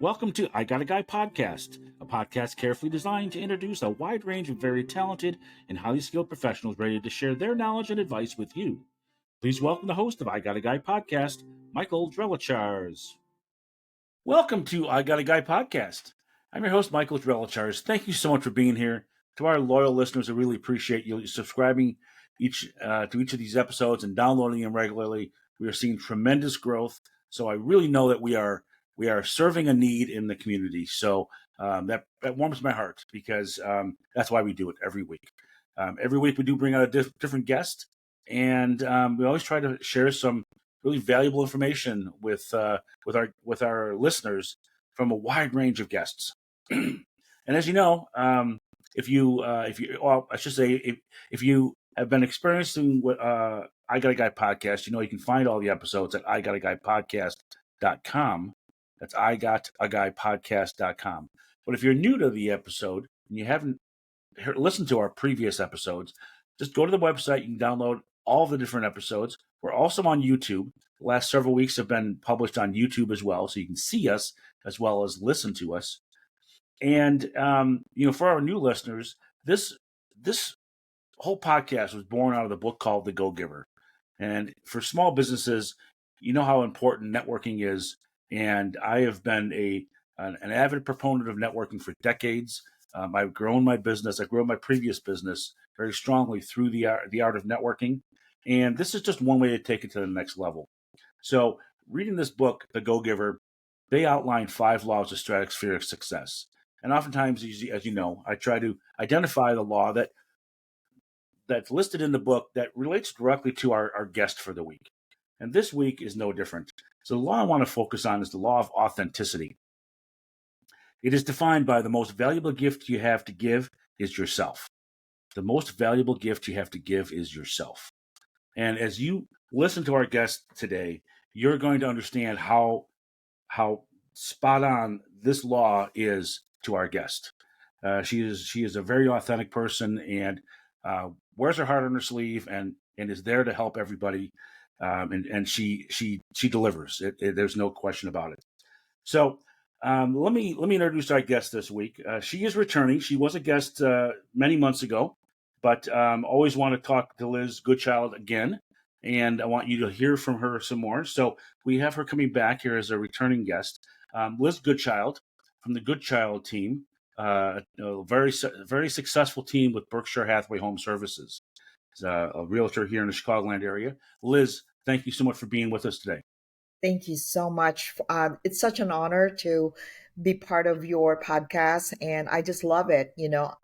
Welcome to I Got a Guy podcast, a podcast carefully designed to introduce a wide range of very talented and highly skilled professionals ready to share their knowledge and advice with you. Please welcome the host of I Got a Guy podcast, Michael Drelichars. Welcome to I Got a Guy podcast. I'm your host, Michael Drelichars. Thank you so much for being here. To our loyal listeners, I really appreciate you subscribing to each of these episodes and downloading them regularly. We are seeing tremendous growth, so I really know that we are serving a need in the community. So that warms my heart because that's why we do it every week. Every week we do bring out a different guest, and we always try to share some really valuable information with our listeners from a wide range of guests. And as you know, if you have been experiencing what I Got a Guy podcast, you can find all the episodes at igotaguypodcast.com. That's igotaguypodcast.com. But if you're new to the episode and you haven't listened to our previous episodes, just go to the website. You can download all the different episodes. We're also on YouTube. The last several weeks have been published on YouTube as well, so you can see us as well as listen to us. And for our new listeners, this whole podcast was born out of the book called The Go-Giver. And for small businesses, you know how important networking is. And I have been an avid proponent of networking for decades. I've grown my business. I grew my previous business very strongly through the art of networking. And this is just one way to take it to the next level. So reading this book, The Go-Giver, they outline 5 laws of stratospheric success. And oftentimes, as you know, I try to identify the law that's listed in the book that relates directly to our guest for the week. And this week is no different. So the law I want to focus on is the law of authenticity. It is defined by the most valuable gift you have to give is yourself. The most valuable gift you have to give is yourself. And as you listen to our guest today, you're going to understand how spot on this law is to our guest. She is a very authentic person and wears her heart on her sleeve and is there to help everybody. And she delivers. There's no question about it. So let me introduce our guest this week. She is returning. She was a guest many months ago, but always want to talk to Liz Goodchild again. And I want you to hear from her some more. So we have her coming back here as a returning guest. Liz Goodchild from the Goodchild team, a very successful team with Berkshire Hathaway Home Services. She's a realtor here in the Chicagoland area. Liz, thank you so much for being with us today. Thank you so much. It's such an honor to be part of your podcast, and I just love it.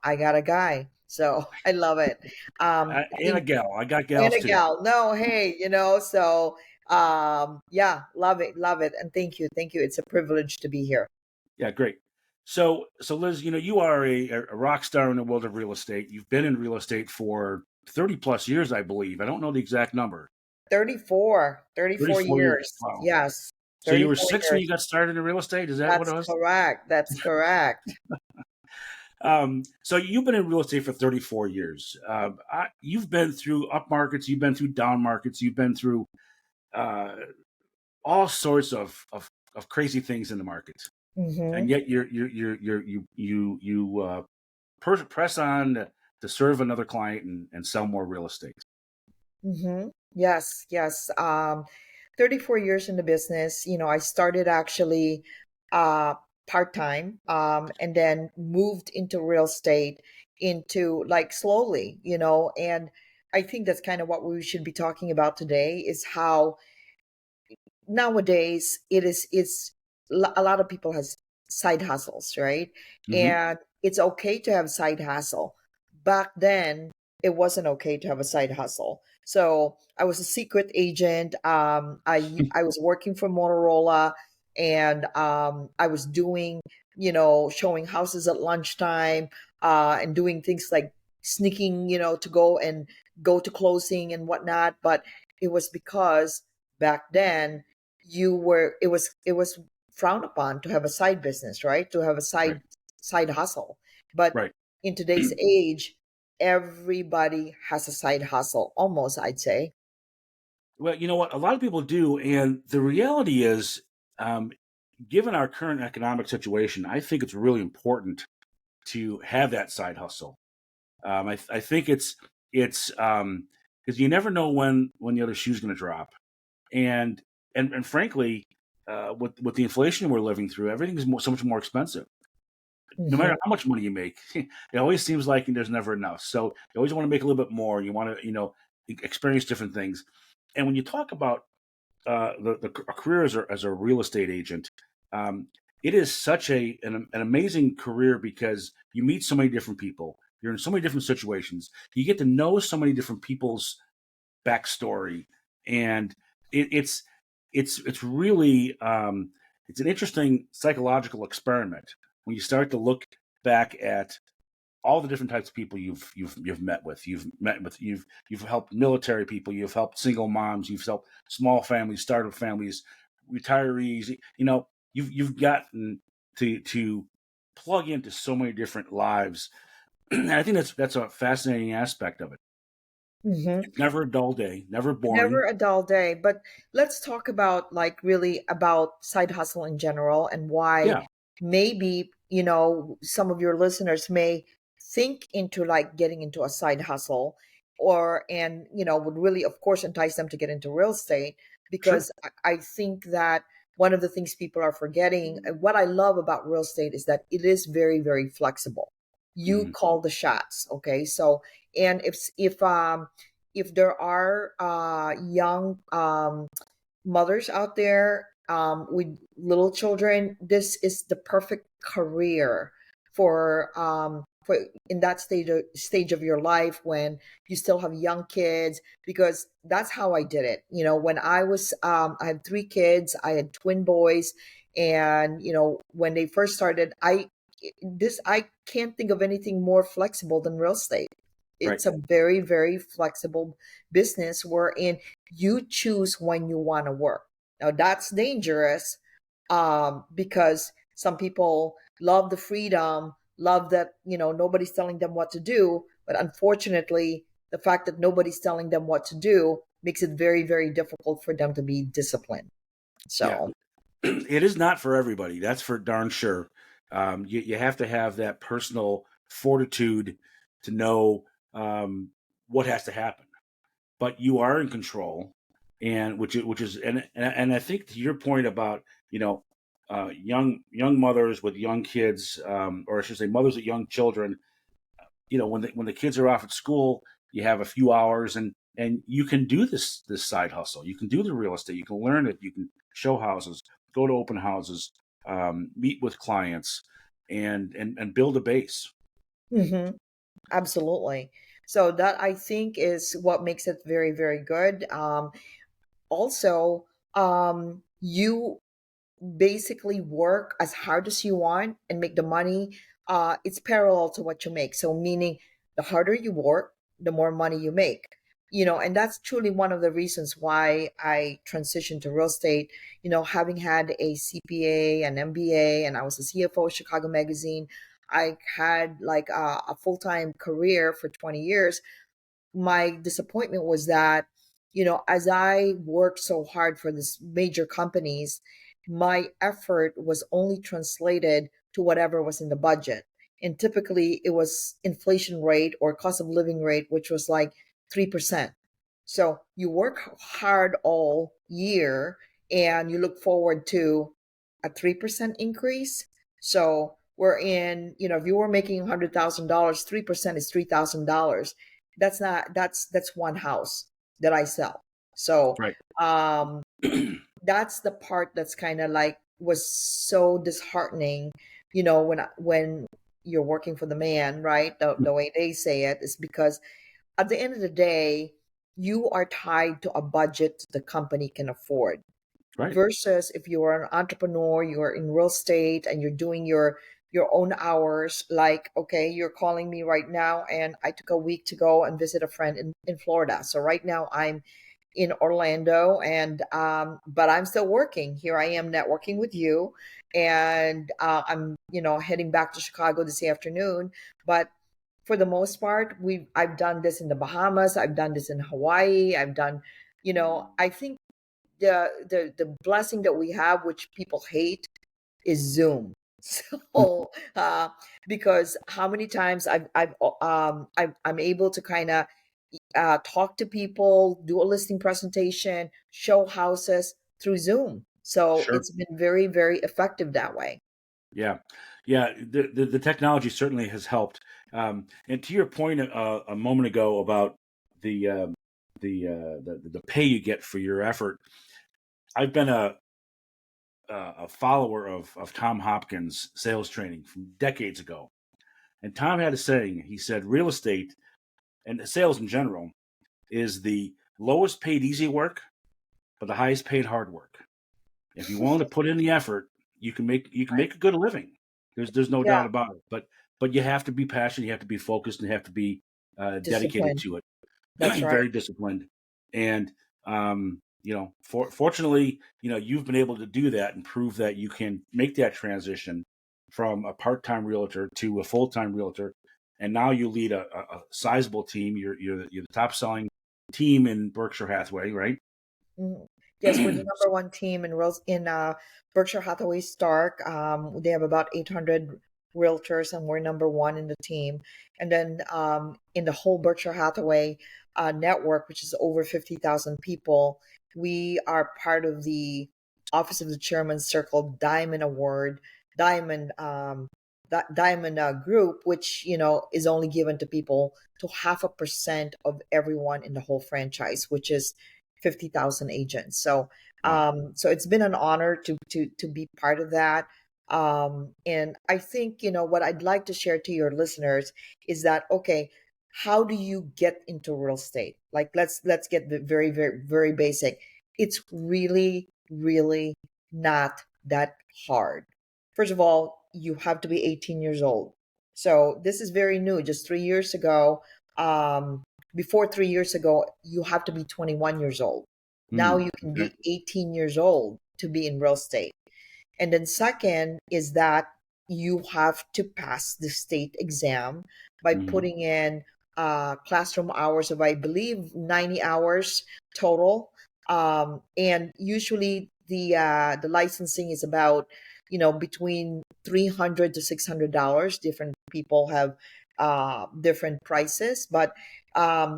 I got a guy, so I love it. And a gal. I got gals and a too. gal. No, hey, so yeah, love it, and thank you. It's a privilege to be here. Yeah, great. So Liz, you are a rock star in the world of real estate. You've been in real estate for 30 plus years, I believe. I don't know the exact number. 34 years. Wow. Yes. So you were 6 when you got started in real estate? Is that what it was? That's correct. So you've been in real estate for 34 years. You've been through up markets, you've been through down markets, you've been through all sorts of crazy things in the market. Mm-hmm. And yet you press on to serve another client and sell more real estate. Mm-hmm. Yes. 34 years in the business. I started actually part-time and then moved into real estate into like slowly, and I think that's kind of what we should be talking about today is how nowadays it's a lot of people has side hustles, right? Mm-hmm. And it's okay to have side hustle. Back then, it wasn't okay to have a side hustle. So I was a secret agent. I was working for Motorola, and I was doing, showing houses at lunchtime, and doing things like sneaking, to go to closing and whatnot. But it was because back then it was frowned upon to have a side business, right? To have a side hustle. But in today's age, everybody has a side hustle, almost, I'd say. Well, you know what? A lot of people do. And the reality is, given our current economic situation, I think it's really important to have that side hustle. I think it's because you never know when the other shoe's going to drop, and and frankly, with the inflation we're living through, everything is so much more expensive. No matter Hmm. how much money you make, it always seems like there's never enough. So you always want to make a little bit more. You want to experience different things. And when you talk about a career as a real estate agent, um, it is such an amazing career because you meet so many different people. You're in so many different situations. You get to know so many different people's backstory, and it's really it's an interesting psychological experiment when you start to look back at all the different types of people you've met with. You've helped military people, you've helped single moms, you've helped small families, startup families, retirees. You've gotten to plug into so many different lives. And I think that's a fascinating aspect of it. Hmm. It's never a dull day, never Never boring. a dull day. But let's talk about like really about side hustle in general and why Yeah, maybe, some of your listeners may think into like getting into a side hustle or and would really of course entice them to get into real estate sure. because I think that one of the things people are forgetting, what I love about real estate is that it is very, very flexible. You Mhm. call the shots, okay? So and if there are young mothers out there with little children, this is the perfect career for in that stage of your life when you still have young kids. Because that's how I did it. When I had 3 kids, I had twin boys, and when they first started, I can't think of anything more flexible than real estate. Right. It's a very, very flexible business wherein you choose when you want to work. Now that's dangerous because some people love the freedom, love that, nobody's telling them what to do. But unfortunately, the fact that nobody's telling them what to do makes it very, very difficult for them to be disciplined. Yeah. So, It is not for everybody. That's for darn sure. You have to have that personal fortitude to know what has to happen, but you are in control, and which is and I think to your point about young mothers with young kids, or I should say mothers with young children. When the kids are off at school, you have a few hours, and you can do this side hustle. You can do the real estate. You can learn it. You can show houses, go to open houses, meet with clients, and build a base. mhm, absolutely. So that I think is what makes it very, very good. Also, you basically work as hard as you want and make the money. It's parallel to what you make. So, meaning the harder you work, the more money you make. And that's truly one of the reasons why I transitioned to real estate. Having had a CPA, an MBA, and I was a CFO of Chicago Magazine, I had like a full time career for 20 years. My disappointment was that, as I worked so hard for these major companies, my effort was only translated to whatever was in the budget. And typically it was inflation rate or cost of living rate, which was like 3%. So you work hard all year and you look forward to a 3% increase. So if you were making $100,000, 3% is $3,000. That's one house that I sell. So Right. um that's the part that's kind of like was so disheartening, when you're working for the man, right? The way they say it is because at the end of the day, you are tied to a budget the company can afford Right. versus if you are an entrepreneur, you're in real estate and you're doing your own hours. Like, okay, you're calling me right now and I took a week to go and visit a friend in Florida. So right now I'm in Orlando, and but I'm still working. Here I am networking with you, and I'm heading back to Chicago this afternoon. But for the most part, I've done this in the Bahamas, I've done this in Hawaii, I've done, I think the blessing that we have, which people hate, is Zoom. So because how many times I'm able to kind of talk to people, do a listing presentation, show houses through Zoom. So Sure. it's been very, very effective that way. Yeah, yeah. The technology certainly has helped. And to your point a moment ago about the the pay you get for your effort, I've been a follower of Tom Hopkins' sales training from decades ago. And Tom had a saying. He said, "Real estate and sales in general is the lowest paid easy work, but the highest paid hard work. If you're willing to put in the effort, you can make a good living. There's no Yeah, doubt about it. But you have to be passionate, you have to be focused, and you have to be dedicated discipline. to it. That's right. Very disciplined. And fortunately, you've been able to do that and prove that you can make that transition from a part-time realtor to a full-time realtor. And now you lead a sizable team. You're the top selling team in Berkshire Hathaway, right? Mhm. Yes, we're the number one team in Berkshire Hathaway Stark. They have about 800 realtors, and we're number one in the team. And then in the whole Berkshire Hathaway network, which is over 50,000 people, we are part of the Office of the Chairman's Circle Diamond Award, Diamond Diamond Group, which is only given to people to 0.5% of everyone in the whole franchise, which is 50,000 agents. So, Wow. so it's been an honor to be part of that. And I think what I'd like to share to your listeners is that okay, how do you get into real estate? Like let's get the very very very basic. It's really really not that hard. First of all, you have to be 18 years old. So this is very new. Just 3 years ago, before 3 years ago, you have to be 21 years old. Now Hmm. you can Okay. be 18 years old to be in real estate. And then second is that you have to pass the state exam by Hmm. putting in classroom hours of, I believe, 90 hours total. And usually the licensing is about, between 300 to $600. Different people have different prices, but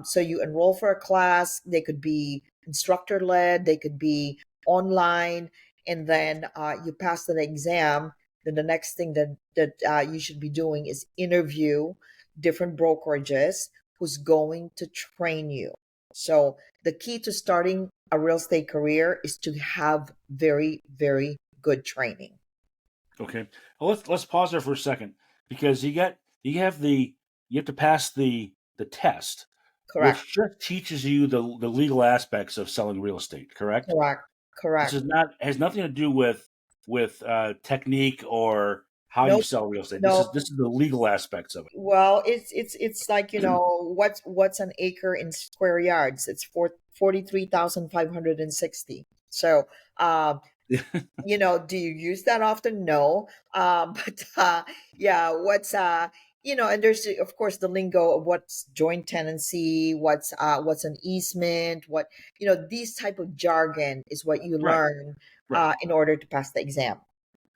so you enroll for a class. They could be instructor led, they could be online, and then you pass the exam. Then the next thing that you should be doing is interview different brokerages who's going to train you. So the key to starting a real estate career is to have very very good training. Okay. Well, let's pause there for a second because you have to pass the test, Correct. which just teaches you the legal aspects of selling real estate. Correct. Correct. This Correct. is not has nothing to do with technique or how you Nope. sell real estate. This No. is the legal aspects of Well, it's like, what's an acre in square yards? It's 43,560. So, it. do you use that often? No. But yeah, and there's of course the lingo of what's joint tenancy, what's an easement, these type of jargon is what you Right. learn Right. in order to pass the exam.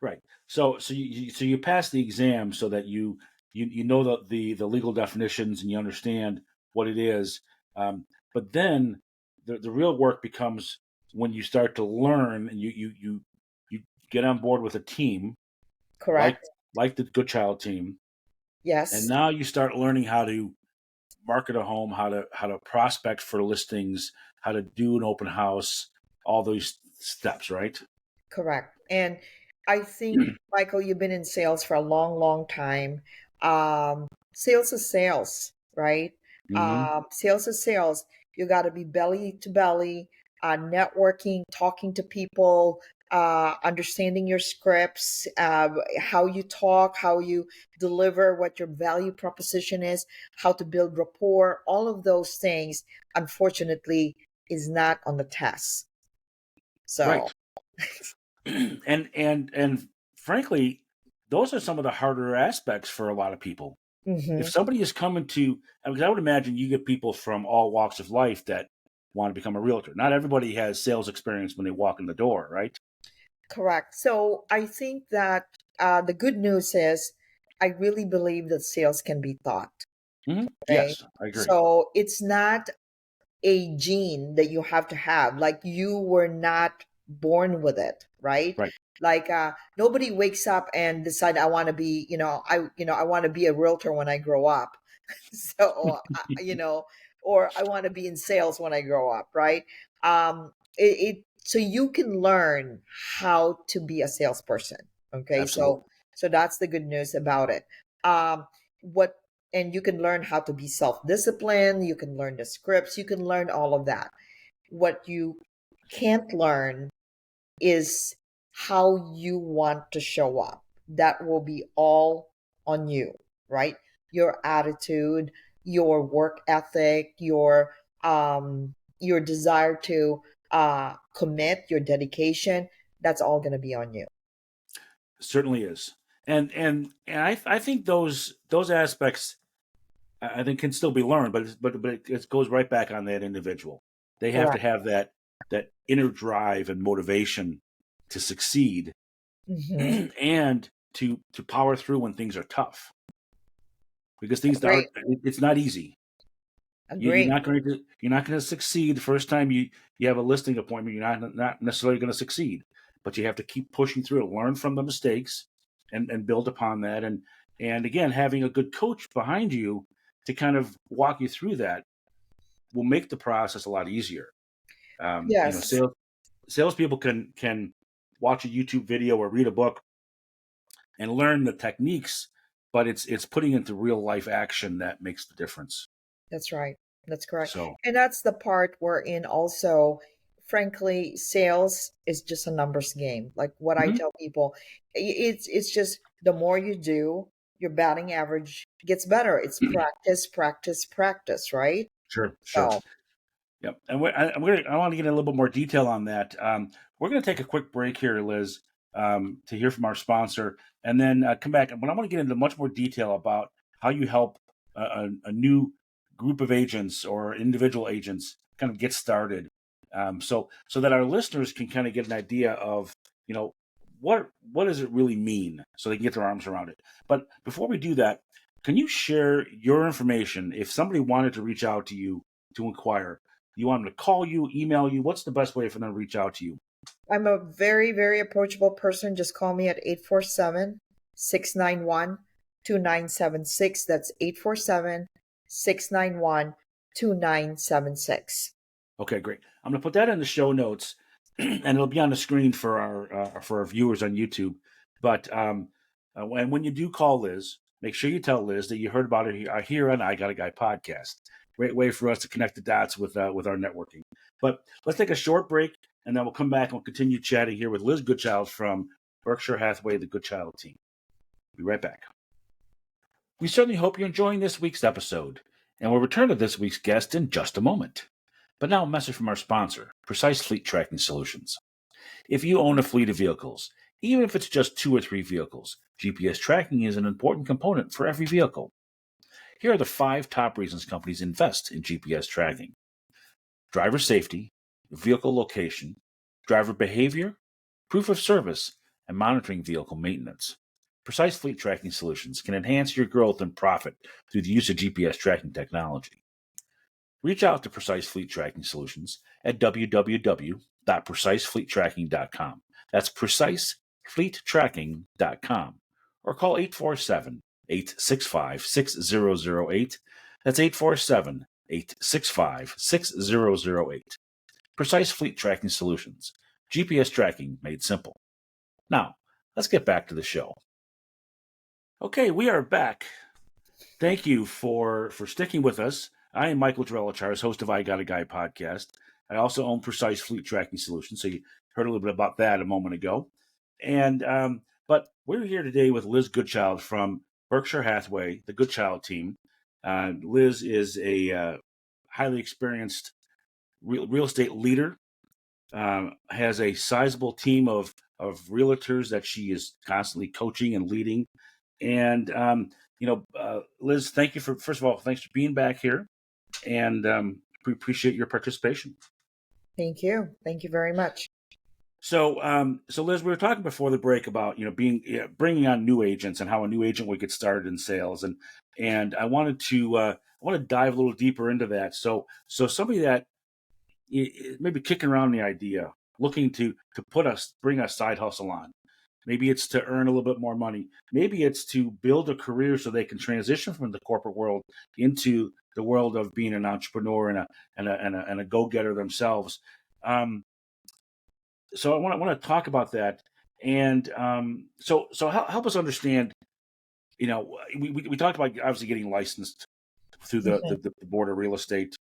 Right. So you pass the exam so that you know the legal definitions and you understand what it is. But then the real work becomes when you start to learn and you get on board with a team like Correct? like the Goodchild team, and Yes. now you start learning how to market a home, how to prospect for listings, how to do an open house, all those steps, right? Correct. And I think, Michael, you've been in sales for a long, long time. Sales is sales, right? Hmm. Sales is sales. You got to be belly to belly, networking, talking to people, understanding your scripts, how you talk, how you deliver, what your value proposition is, how to build rapport. All of those things, unfortunately, is not on the test. So, Right. And frankly, those are some of the harder aspects for a lot of people. If mhm. somebody is coming to, because I would imagine you get people from all walks of life that want to become a realtor. Not everybody has sales experience when they walk in the door, right? Correct. So I think that the good news is I really believe that sales can be taught. Okay. Yes, I agree. So it's not a gene that you have to have. Like you were not born with it, right? Right. Like nobody wakes up and decide I want to be, I want to be a realtor when I grow up. So or I want to be in sales when I grow up, right? So you can learn how to be a salesperson. Okay, Absolutely. so that's the good news about it. What and you can learn how to be self-disciplined, you can learn the scripts, you can learn all of that. What you can't learn is how you want to show up. That will be all on you, right? Your attitude, your work ethic, your desire to commit, your dedication, that's all going to be on you. Certainly is. And I think those aspects I think can still be learned, but it goes right back on that individual. They have to Correct. have that inner drive and motivation to succeed Hmm. and to power through when things are tough, because things Agree. are it's not easy. You're Agree. not going to succeed the first time you have a listing appointment. You're not necessarily going to succeed, but you have to keep pushing through to learn from the mistakes and build upon that. And again, having a good coach behind you to kind of walk you through that will make the process a lot easier. Yes, Salespeople can watch a YouTube video or read a book and learn the techniques, but it's putting into real life action that makes the difference. that's right. That's correct. So, And that's the part wherein also, frankly, sales is just a numbers game. Like what I mhm, tell people, it's just the more you do, your batting average gets better. It's practice, practice, practice, right? sure, sure. So Yep. And I want to get a little bit more detail on that. We're going to take a quick break here, Liz, to hear from our sponsor, and then come back. But I want to get into much more detail about how you help a new group of agents or individual agents kind of get started, so that our listeners can kind of get an idea of, you know, what does it really mean, so they can get their arms around it. But before we do that, can you share your information if somebody wanted to reach out to you to inquire? You want them to call you, email you? What's the best way for them to reach out to you? I'm a very, very approachable person. Just call me at 847-691-2976. That's 847-691-2976. Okay, great. I'm going to put that in the show notes, and it'll be on the screen for our viewers on YouTube. But when you do call Liz, make sure you tell Liz that you heard about it here on I Got a Guy podcast. Great way for us to connect the dots with our networking. But let's take a short break, and then we'll come back and we'll continue chatting here with Liz Goodchild from Berkshire Hathaway, the Goodchild team. Be right back. We certainly hope you're enjoying this week's episode, and we'll return to this week's guest in just a moment. But now a message from our sponsor, Precise Fleet Tracking Solutions. If you own a fleet of vehicles, even if it's just 2 or 3 vehicles, GPS tracking is an important component for every vehicle. Here are the 5 top reasons companies invest in GPS tracking: driver safety, vehicle location, driver behavior, proof of service, and monitoring vehicle maintenance. Precise Fleet Tracking Solutions can enhance your growth and profit through the use of GPS tracking technology. Reach out to Precise Fleet Tracking Solutions at www.precisefleettracking.com. That's precisefleettracking.com. Or call 847-865-6008. That's 847-865-6008. Precise Fleet Tracking Solutions. GPS tracking made simple. Now, let's get back to the show. Okay, we are back. Thank you for sticking with us. I am Michael Drellichars, host of I Got a Guy podcast. I also own Precise Fleet Tracking Solutions, so you heard a little bit about that a moment ago. And but we're here today with Liz Goodchild from Berkshire Hathaway, the Goodchild team. Liz is a highly experienced real estate leader. Has a sizable team of realtors that she is constantly coaching and leading. And Liz, thank you for first of all, thanks for being back here, and we appreciate your participation. Thank you. Thank you very much. So Liz, we were talking before the break about being bringing on new agents and how a new agent would get started in sales, and I want to dive a little deeper into that. So somebody that maybe kicking around the idea, looking to bring a side hustle on. Maybe it's to earn a little bit more money. Maybe it's to build a career so they can transition from the corporate world into the world of being an entrepreneur and a go getter themselves. Um, so I want to talk about that, and so help us understand. We talked about obviously getting licensed through Mhm. the board of real estate.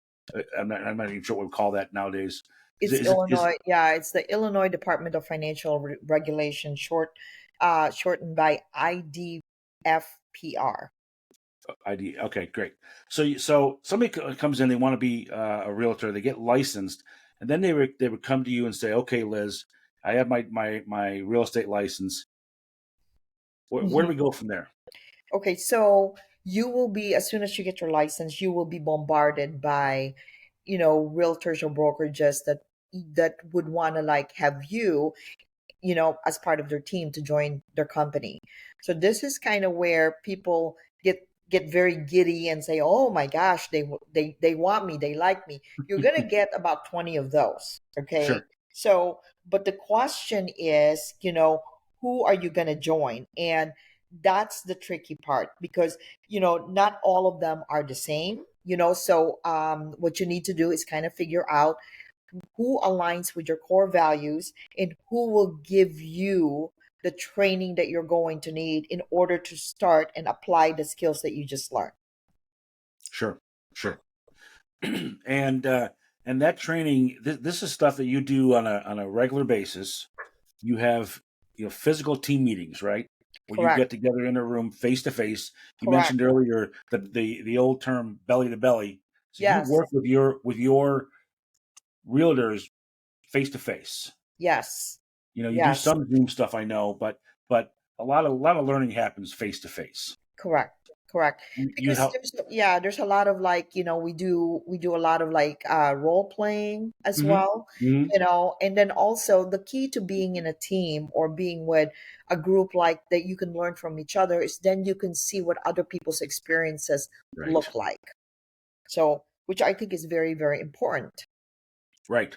I'm not even sure what we call that nowadays. It's Is Illinois. Yeah, it's the Illinois Department of Financial Regulation, shortened by IDFPR. ID? Okay, great. So somebody comes in, they want to be a realtor, they get licensed, and then they would come to you and say, okay, Liz, I have my real estate license. Where do we go from there? Okay, so you will be, as soon as you get your license, you will be bombarded by, realtors or brokerages that would want to like have you, as part of their team to join their company. So this is kind of where people get very giddy and say, "Oh my gosh, they want me, they like me." You're going to get about 20 of those, okay? Sure. So, but the question is, who are you going to join? And that's the tricky part because, not all of them are the same, so what you need to do is kind of figure out who aligns with your core values and who will give you the training that you're going to need in order to start and apply the skills that you just learned. Sure. Sure. and and that training, this is stuff that you do on a regular basis. You have physical team meetings, right? Where you Correct. get together in a room face to face. You Correct. mentioned earlier the old term belly to belly. So you Yes. work with your realtors face to face. Yes. You do Yes. some Zoom stuff, I know, but a lot of learning happens face to face. Correct. Correct. You Because help. there's a lot of like, we do a lot of like role playing as Hmm. well, Hmm. and then also the key to being in a team or being with a group like that you can learn from each other is then you can see what other people's experiences Right. look like. So, which I think is very, very important. Right.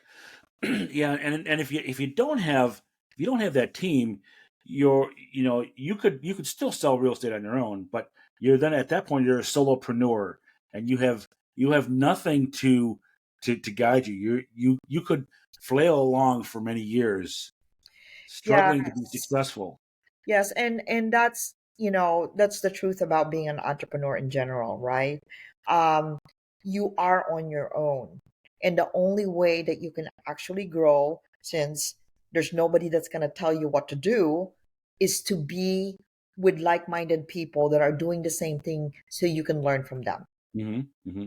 Yeah, and if you don't have that team, you could still sell real estate on your own, but you're then at that point you're a solopreneur, and you have nothing to guide you. You could flail along for many years, Yeah. struggling to be successful. Yes, and that's the truth about being an entrepreneur in general, right? Um, you are on your own. And the only way that you can actually grow, since there's nobody that's going to tell you what to do, is to be with like-minded people that are doing the same thing so you can learn from them. Hmm. Hmm.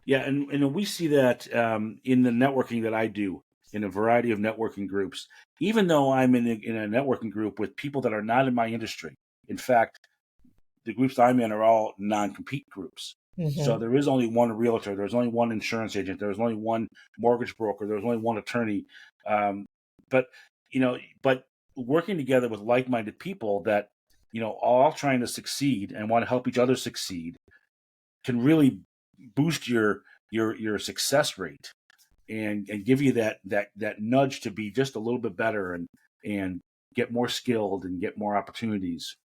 Yeah, and we see that in the networking that I do in a variety of networking groups. Even though I'm in a networking group with people that are not in my industry, in fact, the groups that I'm in are all non-compete groups. So Hmm. there is only one realtor, there's only one insurance agent, there's only one mortgage broker, there's only one attorney. Um, but but working together with like-minded people that all trying to succeed and want to help each other succeed can really boost your success rate and give you that nudge to be just a little bit better and get more skilled and get more opportunities.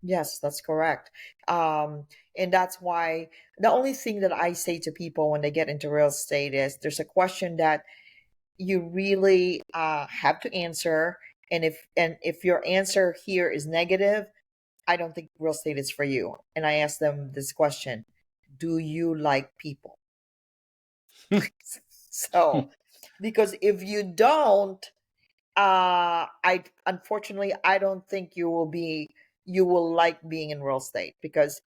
Yes, that's correct. Um, and that's why the only thing that I say to people when they get into real estate is there's a question that you really have to answer. And if your answer here is negative, I don't think real estate is for you. And I ask them this question: do you like people? So, because if you don't, I unfortunately I don't think you will like being in real estate because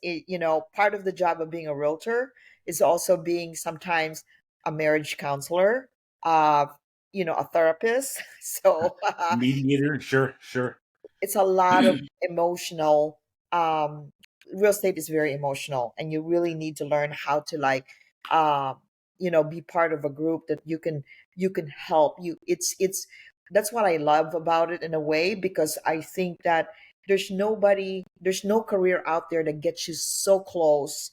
part of the job of being a realtor is also being sometimes a marriage counselor, uh, a therapist. So Mediator, sure, sure. it's a lot of emotional. Um, Real estate is very emotional, and you really need to learn how to like be part of a group that you can help you. It's That's what I love about it in a way, because I think that there's no career out there that gets you so close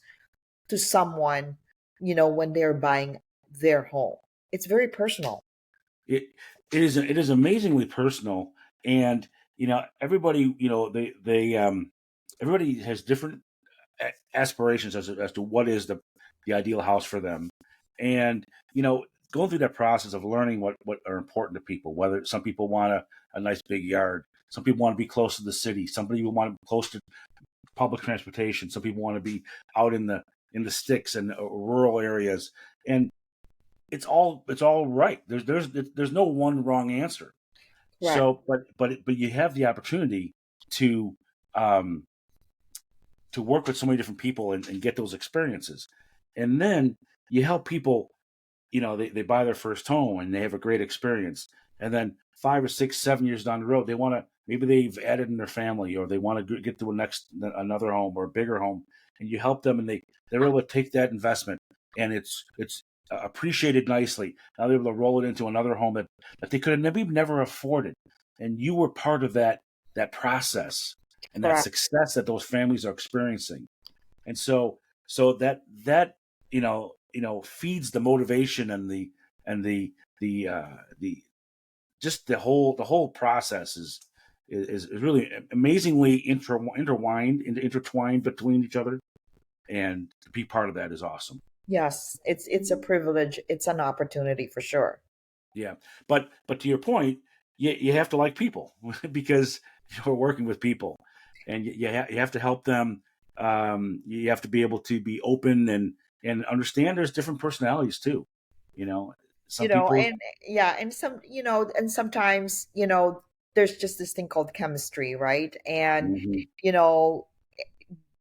to someone, when they're buying their home. It's very personal. It it is amazingly personal, and everybody everybody has different aspirations as to what is the ideal house for them, and going through that process of learning what are important to people. Whether some people want a nice big yard, some people want to be close to the city, some people want to be close to public transportation, some people want to be out in the sticks and rural areas, and it's all right. There's no one wrong answer. Correct. So, but you have the opportunity to um, to work with so many different people and get those experiences, and then you help people. They buy their first home and they have a great experience, and then 5 or 6, 7 years down the road, they want to maybe they've added in their family, or they want to get to another home or a bigger home, and you help them, and they're able to take that investment, and it's appreciated nicely. Now they're able to roll it into another home that they could have maybe never afforded, and you were part of that process and that Correct. success that those families are experiencing. And so that feeds the motivation and the just the whole process is really amazingly intertwined between each other, and to be part of that is awesome. Yes, it's a privilege. It's an opportunity for sure. Yeah, but to your point, you have to like people because you're working with people, and you have to help them. You have to be able to be open and understand there's different personalities too. You know, some people. And yeah, and and sometimes, there's just this thing called chemistry, right? And Mhm. you know,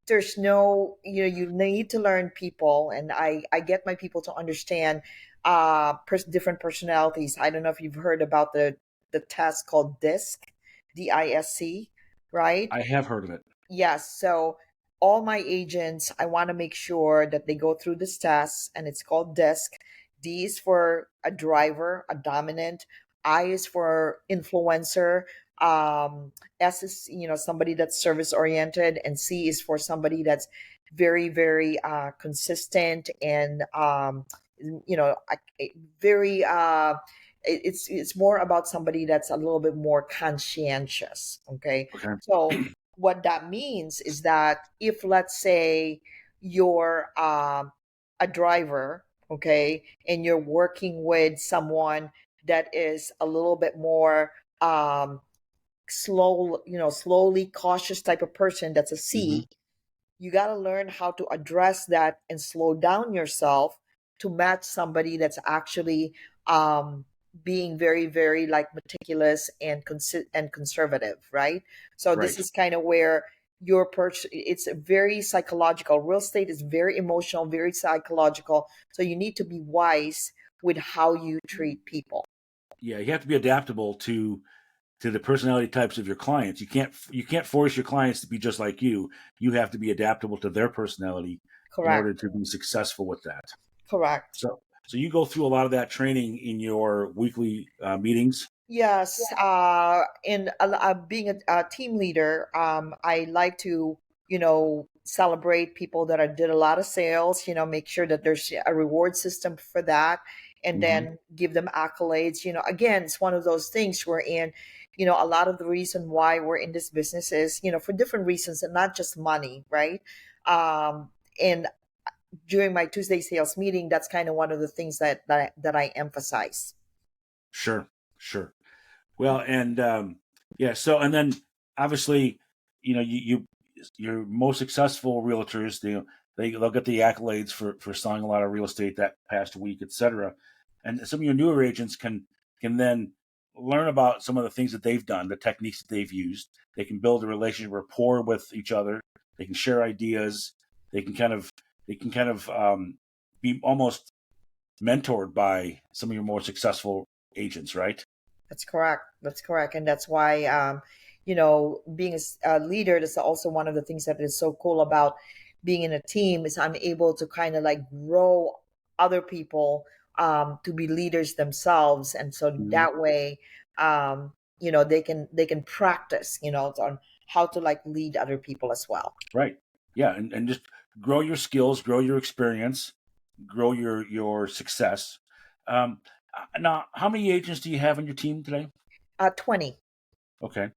there's no, you need to learn people, and I get my people to understand different personalities. I don't know if you've heard about the test called DISC, right? I have heard of it. Yes. So all my agents, I want to make sure that they go through this test, and it's called DISC. D is for a driver, a dominant. I is for influencer. S is, somebody that's service oriented, and C is for somebody that's very, very consistent, and very. It's more about somebody that's a little bit more conscientious. Okay, Okay. so what that means is that if, let's say, you're a driver, okay, and you're working with someone that is a little bit more slowly cautious type of person, that's a Hmm. C. You got to learn how to address that and slow down yourself to match somebody that's actually um being very, very like meticulous and conservative, right? So this Right. is kind of where your it's a very psychological. Real estate is very emotional, very psychological, so you need to be wise with how you treat people. Yeah, you have to be adaptable to the personality types of your clients. You can't force your clients to be just like you. You have to be adaptable to their personality in Correct. order to be successful with that. Correct. So you go through a lot of that training in your weekly meetings. Yes, and being a team leader, I like to, celebrate people that did a lot of sales. Make sure that there's a reward system for that, and Hmm. then give them accolades. Again, it's one of those things we're in. A lot of the reason why we're in this business is, for different reasons, and not just money, right? And during my Tuesday sales meeting, that's kind of one of the things that I emphasize. Sure, sure. Well, and yeah. So, and then obviously, your most successful realtors, they'll get the accolades for selling a lot of real estate that past week, etc. And some of your newer agents can then learn about some of the things that they've done, the techniques that they've used. They can build a relationship, rapport with each other. They can share ideas. They can kind of be almost mentored by some of your more successful agents, right? That's correct. That's correct. And that's why, being a leader, that's also one of the things that is so cool about being in a team, is I'm able to kind of like grow. other people to be leaders themselves, and so Mhm. that way, they can practice, on how to like lead other people as well. Right. Yeah, and just grow your skills, grow your experience, grow your success. Um, Now, how many agents do you have on your team today? 20. Okay.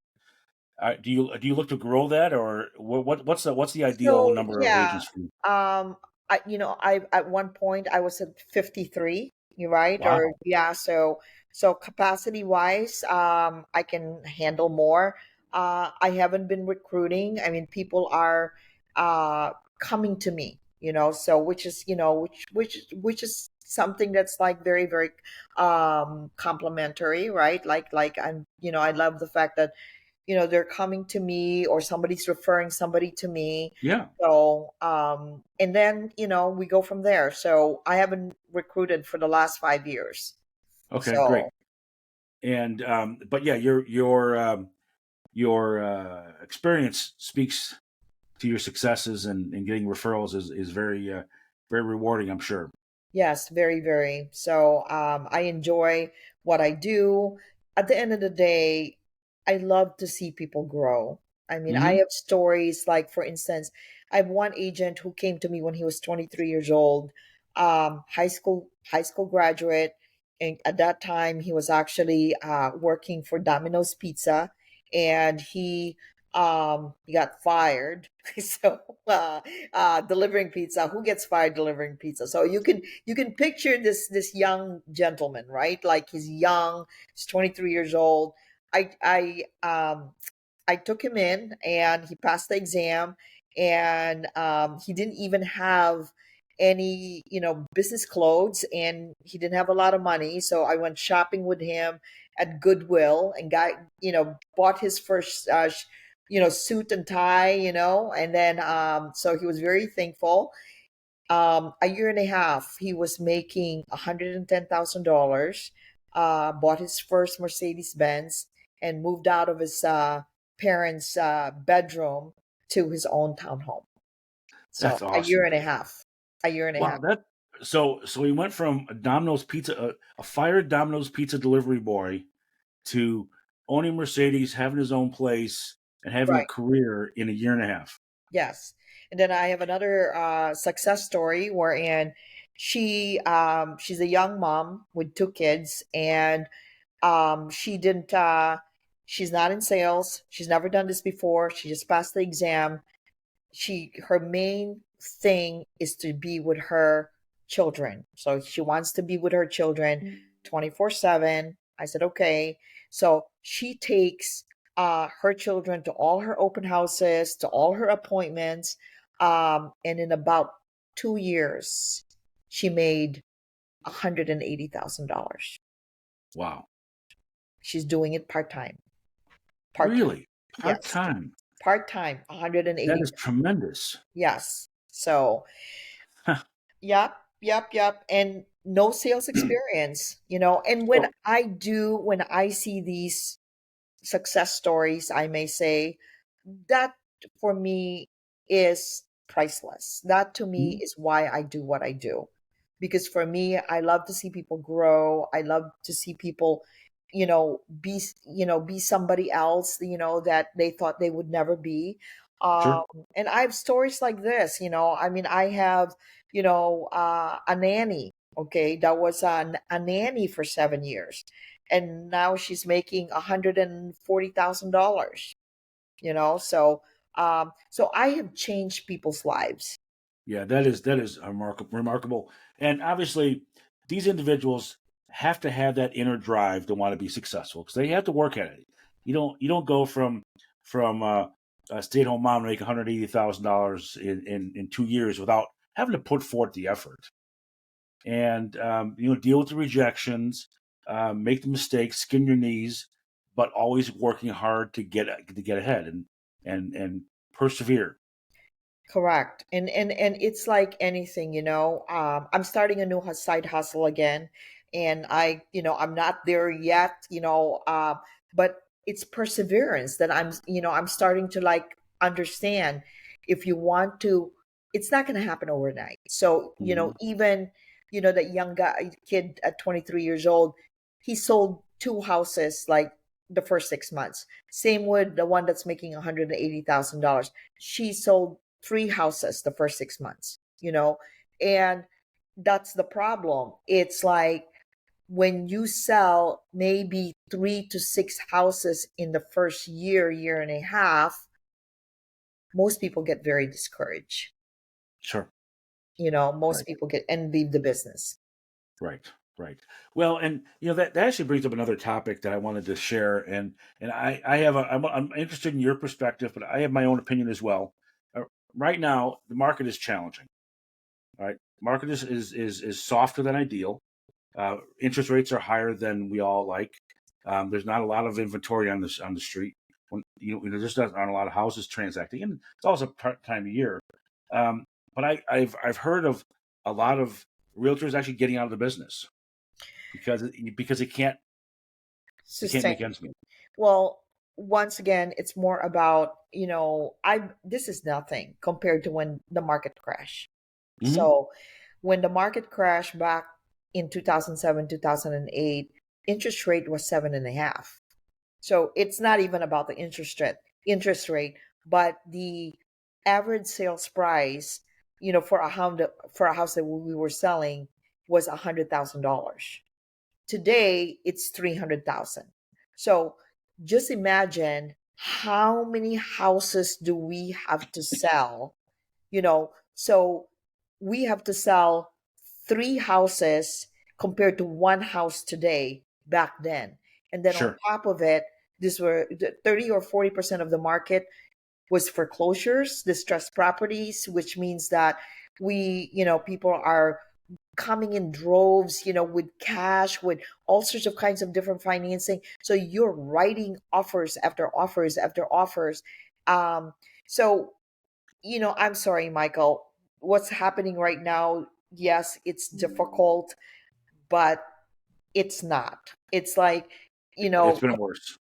Do you look to grow that, or what's the ideal So number of yeah, agents for you? I at one point I was at 53, you're right, or Wow. yeah, so capacity wise, I can handle more. I haven't been recruiting. I mean, people are coming to me, so which is something that's like very very complimentary, right? Like I love the fact that they're coming to me or somebody's referring somebody to me. Yeah. So and then we go from there. So I haven't recruited for the last 5 years. Okay. Great. So And but yeah, your experience speaks to your successes, and getting referrals is very rewarding, I'm sure. yes, very, very. So I enjoy what I do. At the end of the day, I love to see people grow. I mean, I Hmm. have stories like, for instance, I have one agent who came to me when he was 23 years old, high school graduate, and at that time he was actually working for Domino's Pizza, and he got fired. So delivering pizza, who gets fired delivering pizza? So you can picture this young gentleman, right? Like he's young, he's 23 years old. I took him in and he passed the exam, and he didn't even have any business clothes, and he didn't have a lot of money, so I went shopping with him at Goodwill and got bought his first suit and tie, and then so he was very thankful. A year and a half, he was making $110,000. Bought his first Mercedes Benz and moved out of his parents' bedroom to his own townhome. So That's a year awesome. and a half. A year and a half. Wow. So he went from a Domino's pizza, a fired Domino's pizza delivery boy, to owning Mercedes, having his own place, and having a Right. career in a year and a half. Yes. And then I have another success story wherein she's a young mom with two kids, and she didn't she's not in sales. She's never done this before. She just passed the exam. Her main thing is to be with her children. So she wants to be with her children 24/7. I said, okay. So she takes her children to all her open houses, to all her appointments. And in about 2 years, she made $180,000. Wow. She's doing it part time. Part time. Really? Part Yes. time. Part time, That 180. is tremendous. Yes. So Huh. yep, yep, yep. And no sales experience, And So, when I see these success stories, I may say that for me is priceless. That to me mhm, is why I do what I do. Because for me, I love to see people grow. I love to see people, be somebody else, that they thought they would never be. Um, sure. and I have stories like this, I mean, I have, a nanny, okay, that was a nanny for 7 years, and now she's making $140,000. So I have changed people's lives. Yeah, that is remarkable. And obviously, these individuals have to have that inner drive to want to be successful, because they have to work at it. You don't go from a stay at home mom to make $180,000 in 2 years without having to put forth the effort, and deal with the rejections, make the mistakes, skin your knees, but always working hard to get ahead, and persevere. Correct. And it's like anything, I'm starting a new side hustle again, and I'm not there yet, but it's perseverance that I'm starting to like understand. If you want to, it's not going to happen overnight. So, Mhm. even that young guy kid at 23 years old, he sold two houses like the first 6 months. Same with the one that's making $180,000. She sold three houses the first 6 months, and that's the problem. It's like when you sell maybe 3 to 6 houses in the first year and a half, most people get very discouraged. Sure. Most Right. people get and leave the business. Right. Right. Well, and that actually brings up another topic that I wanted to share, and I have I'm interested in your perspective, but I have my own opinion as well. Uh, right now, the market is challenging. All right, market is softer than ideal. Interest rates are higher than we all like. There's not a lot of inventory on the street. When, there just aren't a lot of houses transacting, and it's also time of year. Um, but I've heard of a lot of realtors actually getting out of the business because they can't Sustain. make ends meet. Well, once again, it's more about, I this is nothing compared to when the market crashed. Hmm. So when the market crashed back in 2007, 2008, interest rate was 7.5. So it's not even about the interest rate, but the average sales price, for a house that we were selling was $100,000. Today it's 300,000. So just imagine how many houses do we have to sell, so we have to sell three houses compared to one house today back then. And then on Sure, top of it, this were 30 or 40% of the market was foreclosures, distressed properties, which means that people are coming in droves, with cash, with all sorts of kinds of different financing. So you're writing offers after offers after offers. Um, so, I'm sorry, Michael, what's happening right now, yes, it's difficult, but it's not. It's like, you it's know, been worse.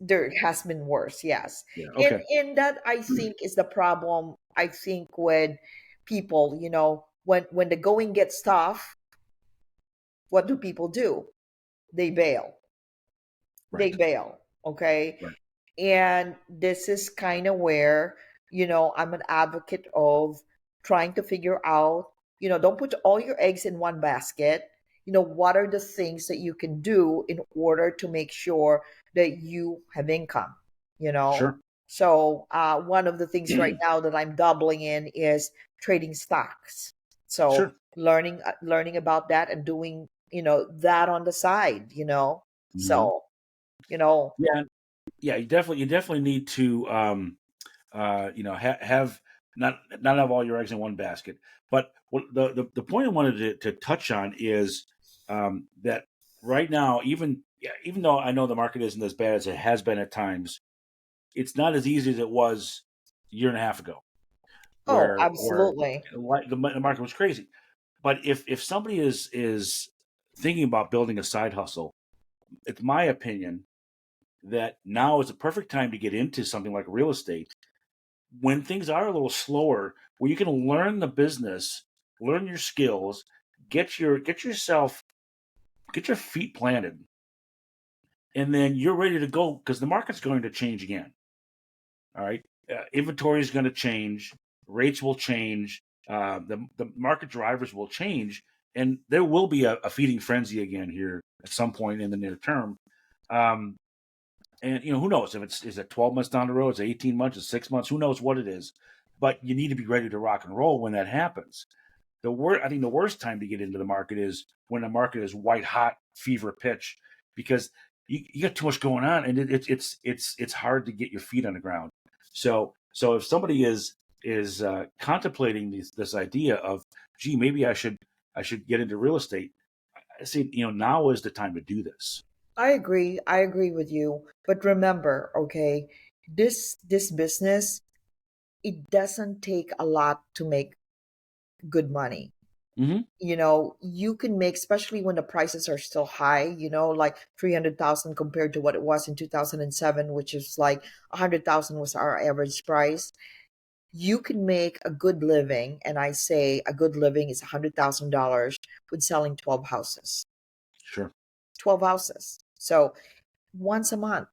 there has been worse, yes. Yeah. And Okay. that I think is the problem, I think, with people, when the going gets tough, what do people do? They bail. They Right. bail. Okay. Right. And this is kind of where, I'm an advocate of trying to figure out, don't put all your eggs in one basket. What are the things that you can do in order to make sure that you have income, you know? Sure. So, one of the things right now that I'm doubling in is trading stocks. So, Sure. learning about that and doing, that on the side, Hmm. So, you know, Yeah. Yeah. You definitely need to have not have all your eggs in one basket. But what the point I wanted to touch on is that right now, even though I know the market isn't as bad as it has been at times, it's not as easy as it was a year and a half ago, oh, where absolutely. the market was crazy. But if somebody is thinking about building a side hustle, it's my opinion that now is a perfect time to get into something like real estate when things are a little slower, where you can learn the business, learn your skills, get your feet planted, and then you're ready to go because the market's going to change again. All right, inventory is going to change, rates will change, the market drivers will change, and there will be a feeding frenzy again here at some point in the near term. Um, and who knows if it's is it 12 months down the road, it's 18 months, it's 6 months, who knows what it is. But you need to be ready to rock and roll when that happens. I think the worst time to get into the market is when the market is white hot fever pitch because you got too much going on and it's hard to get your feet on the ground. So if somebody is contemplating this idea of, gee, maybe I should get into real estate, I say, now is the time to do this. I agree. I agree with you. But remember, okay, this business, it doesn't take a lot to make good money. Hmm. You can make, especially when the prices are still high, like 300,000 compared to what it was in 2007, which is like 100,000 was our average price. you can make a good living, and I say a good living is $100,000 with selling 12 houses. Sure. 12 houses. So once a month,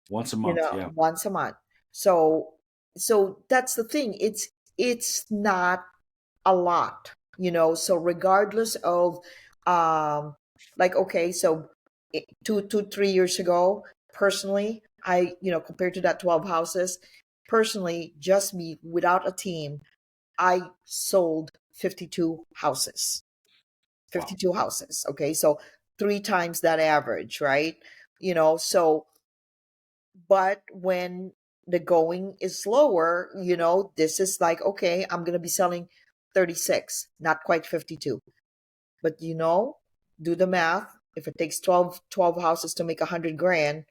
Once a month. Yeah. once a month. So so that's the thing. It's not a lot, so regardless of like, okay, so 3 years ago, personally, compared to that 12 houses, personally, just me without a team, I sold 52 houses. Wow. 52 houses. Okay. So three times that average, right? So, but when the going is lower, this is like, okay, I'm going to be selling 36, not quite 52. But, do the math. If it takes 12 houses to make 100 grand,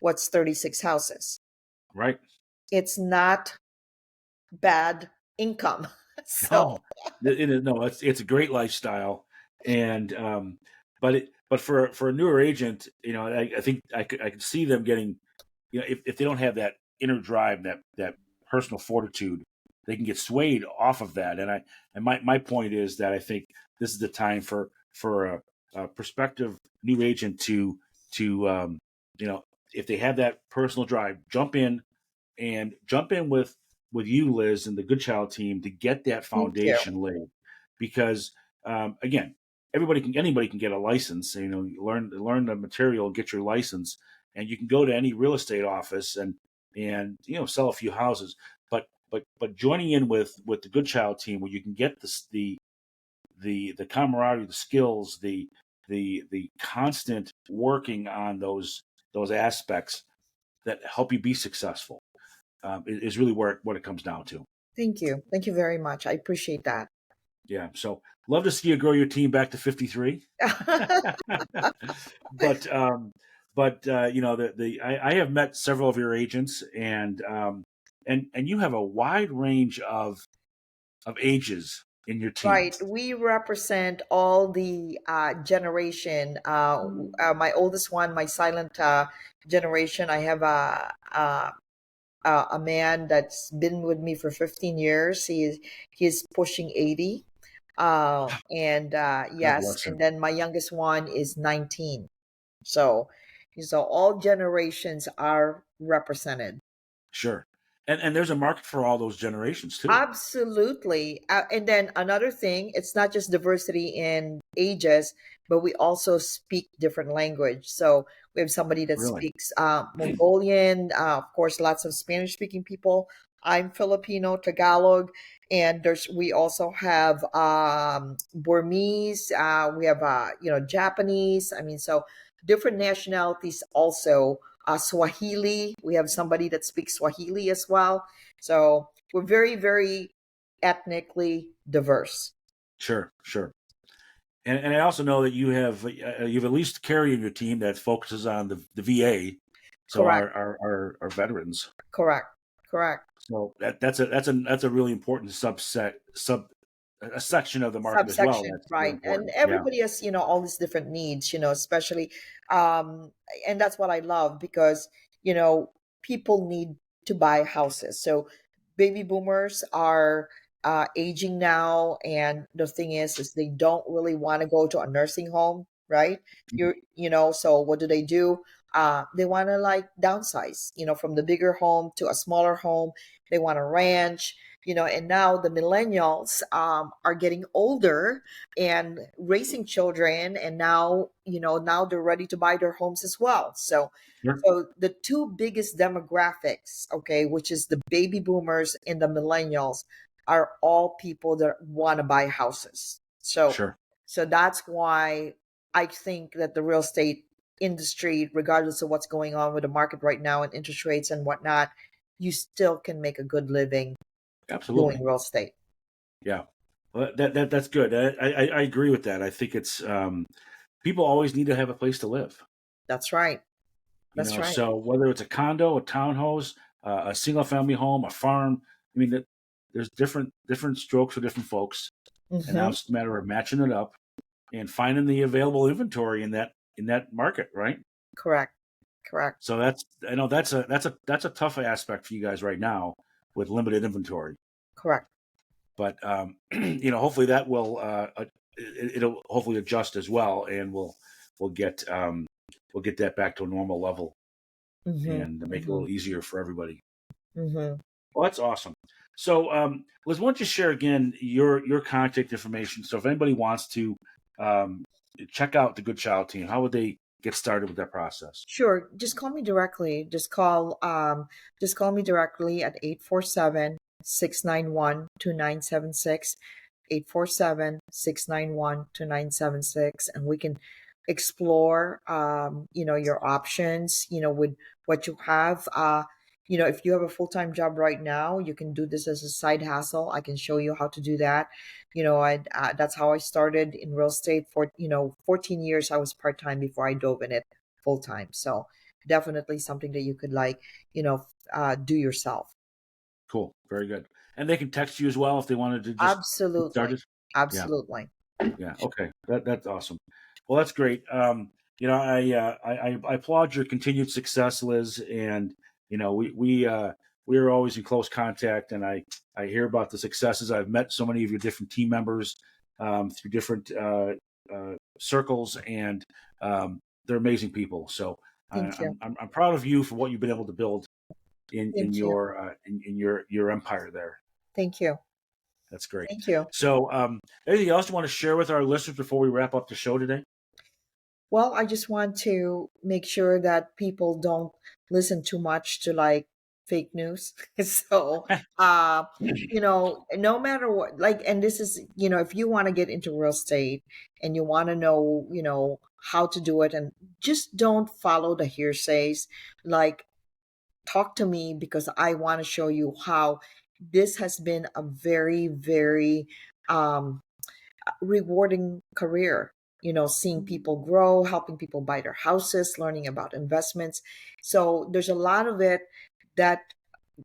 what's 36 houses? Right. It's not bad income. So, No, no, it's a great lifestyle, and but for a newer agent, I think I could see them getting, if they don't have that inner drive, that personal fortitude, they can get swayed off of that. And my point is that I think this is the time for a prospective new agent to if they have that personal drive, jump in with you, Liz, and the Goodchild team to get that thank you. foundation laid. Because again, anybody can get a license. You learn the material, get your license, and you can go to any real estate office and sell a few houses. But joining in with the Goodchild team, where you can get the camaraderie, the skills, the constant working on those aspects that help you be successful, is really what it comes down to. Thank you. Thank you very much. I appreciate that. Yeah. So love to see you grow your team back to 53. but I have met several of your agents, and you have a wide range of ages in your Right. teams. We represent all the generation. My oldest one, my silent generation, I have a man that's been with me for 15 years. He's pushing 80. And God yes, bless and him. then my youngest one is 19. So all generations are represented. Sure. And there's a market for all those generations too. Absolutely. And then another thing, it's not just diversity in ages, but we also speak different language. So we have somebody that Really. speaks Mongolian, of course, lots of Spanish speaking people. I'm Filipino, Tagalog, and we also have Burmese, we have Japanese. I mean, so different nationalities also. Swahili, we have somebody that speaks Swahili as well. So we're very, very ethnically diverse. Sure. Sure. And I also know that you've at least Carrie in your team that focuses on the VA, so Correct, our veterans. correct, correct. So that's a really important sub a section of the market as well. Subsection, That's really right. And important. Yeah, everybody has, all these different needs, especially, um, and that's what I love because, you know, people need to buy houses. So baby boomers are aging now. And the thing is they don't really want to go to a nursing home, right? Mhm. So what do? They want to like downsize, from the bigger home to a smaller home. They want a ranch, and now the millennials are getting older and raising children, and now they're ready to buy their homes as well. So Sure, the two biggest demographics, okay, which is the baby boomers and the millennials, are all people that want to buy houses. So sure, so that's why I think that the real estate industry, regardless of what's going on with the market right now and interest rates and whatnot, you still can make a good living doing absolutely. real estate. Yeah, well, that's good. I agree with that. I think it's people always need to have a place to live. That's right. That's right. So whether it's a condo, a townhouse, a single family home, a farm, I mean, there's different strokes for different folks, and now Hmm. it's a matter of matching it up and finding the available inventory in that market, right? Correct. Correct. So I know that's a tough aspect for you guys right now. with limited inventory. Correct. But hopefully that will it'll hopefully adjust as well, and we'll get that back to a normal level Mm-hmm. and make it a Mm-hmm. little easier for everybody. Mm-hmm. Well, that's awesome. So, Liz, why don't you share again your contact information? So, if anybody wants to um, check out the Goodchild team, how would they get started with that process? Sure. Just call me directly. Just call me directly at 847-691-2976. 847-691-2976, and we can explore your options, with what you have. If you have a full-time job right now, you can do this as a side hustle. I can show you how to do that. That's how I started in real estate. For 14 years I was part-time before I dove in it full time. So definitely something that you could do yourself. Cool, very good. And they can text you as well if they wanted to just get Absolutely. started. Yeah, Absolutely. yeah. Okay, that's awesome. Well, that's great. I applaud your continued success, Liz, and we are always in close contact, and I hear about the successes. I've met so many of your different team members through different circles, and they're amazing people. So Thank you. I'm proud of you for what you've been able to build in Thank you. your empire there. Thank you. That's great. Thank you. So, anything else you want to share with our listeners before we wrap up the show today? Well, I just want to make sure that people don't listen too much to fake news. So, no matter what, and this is, if you want to get into real estate and you want to know, how to do it, and just don't follow the hearsays. Like, talk to me, because I want to show you how this has been a very, very um, rewarding career. Seeing people grow, helping people buy their houses, learning about investments. So there's a lot of it that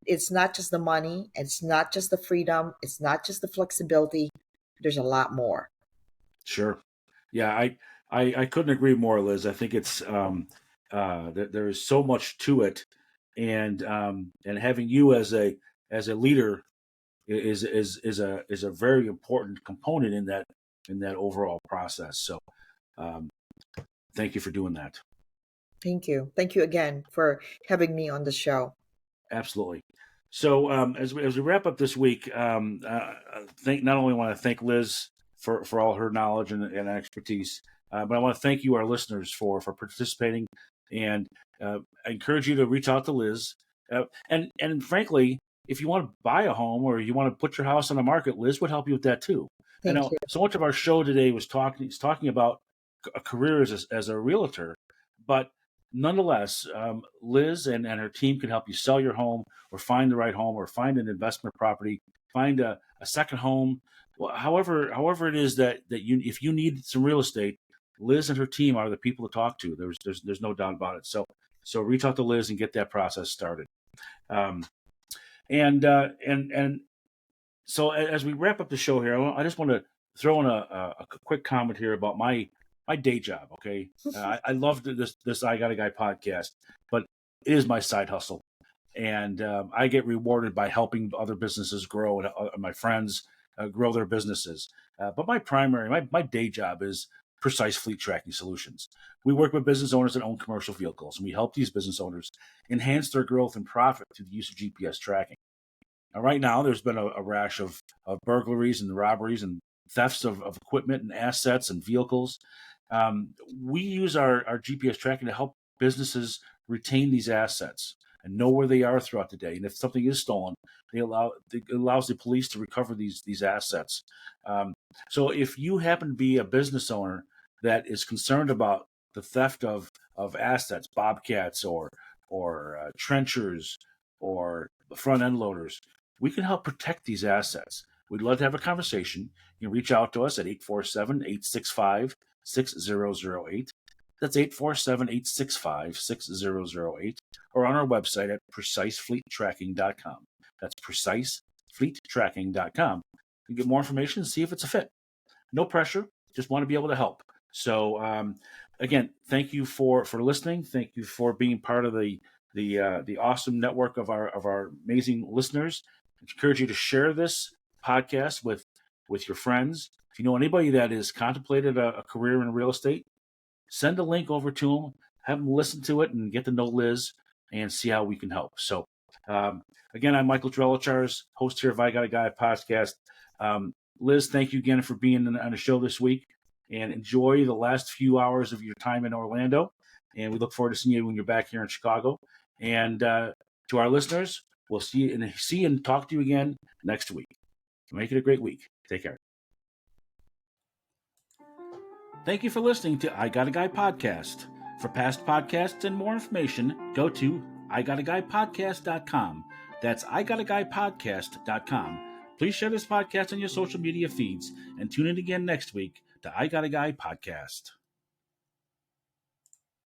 it's not just the money, it's not just the freedom, it's not just the flexibility. There's a lot more. Sure. Yeah, I couldn't agree more, Liz. I think it's there is so much to it, and having you as a leader is a very important component in that overall process. So, um, thank you for doing that. Thank you. Thank you again for having me on the show. Absolutely. So, as we wrap up this week, not only want to thank Liz for all her knowledge and expertise, but I want to thank you, our listeners, for participating, and I encourage you to reach out to Liz. And frankly, if you want to buy a home or you want to put your house on the market, Liz would help you with that too. I Thank know you. so much of our show today was talking about a career as a realtor, but nonetheless, Liz and her team can help you sell your home or find the right home or find an investment property, find a second home. Well, however it is that you, if you need some real estate, Liz and her team are the people to talk to. There's no doubt about it. So reach out to Liz and get that process started. Um, and so as we wrap up the show here, I just want to throw in a quick comment here about my day job. Okay, I love this I Got a Guy podcast, but it is my side hustle, and I get rewarded by helping other businesses grow and my friends grow their businesses. But my day job is Precise Fleet Tracking Solutions. We work with business owners that own commercial vehicles, and we help these business owners enhance their growth and profit through the use of GPS tracking. Now, right now, there's been a rash of burglaries and robberies and thefts of equipment and assets and vehicles. We use our GPS tracking to help businesses retain these assets and know where they are throughout the day. And if something is stolen, it allows the police to recover these assets. So if you happen to be a business owner that is concerned about the theft of assets, bobcats or trenchers or front end loaders, we can help protect these assets. We'd love to have a conversation. You can reach out to us at 847-865-6008. That's 847-865-6008, or on our website at precisefleettracking.com. That's precisefleettracking.com. You can get more information and see if it's a fit. No pressure, just want to be able to help. So again, thank you for listening. Thank you for being part of the the awesome network of our amazing listeners. I encourage you to share this podcast with your friends. If you know anybody that has contemplated a career in real estate, send a link over to them, have them listen to it, and get to know Liz and see how we can help. So, again, I'm Michael Drelichars, host here of I Got a Guy podcast. Liz, thank you again for being on the show this week, and enjoy the last few hours of your time in Orlando. And we look forward to seeing you when you're back here in Chicago. And to our listeners, we'll see and talk to you again next week. Make it a great week. Take care. Thank you for listening to I Got a Guy podcast. For past podcasts and more information, go to igotaguypodcast.com. That's igotaguypodcast.com. Please share this podcast on your social media feeds and tune in again next week to I Got a Guy podcast.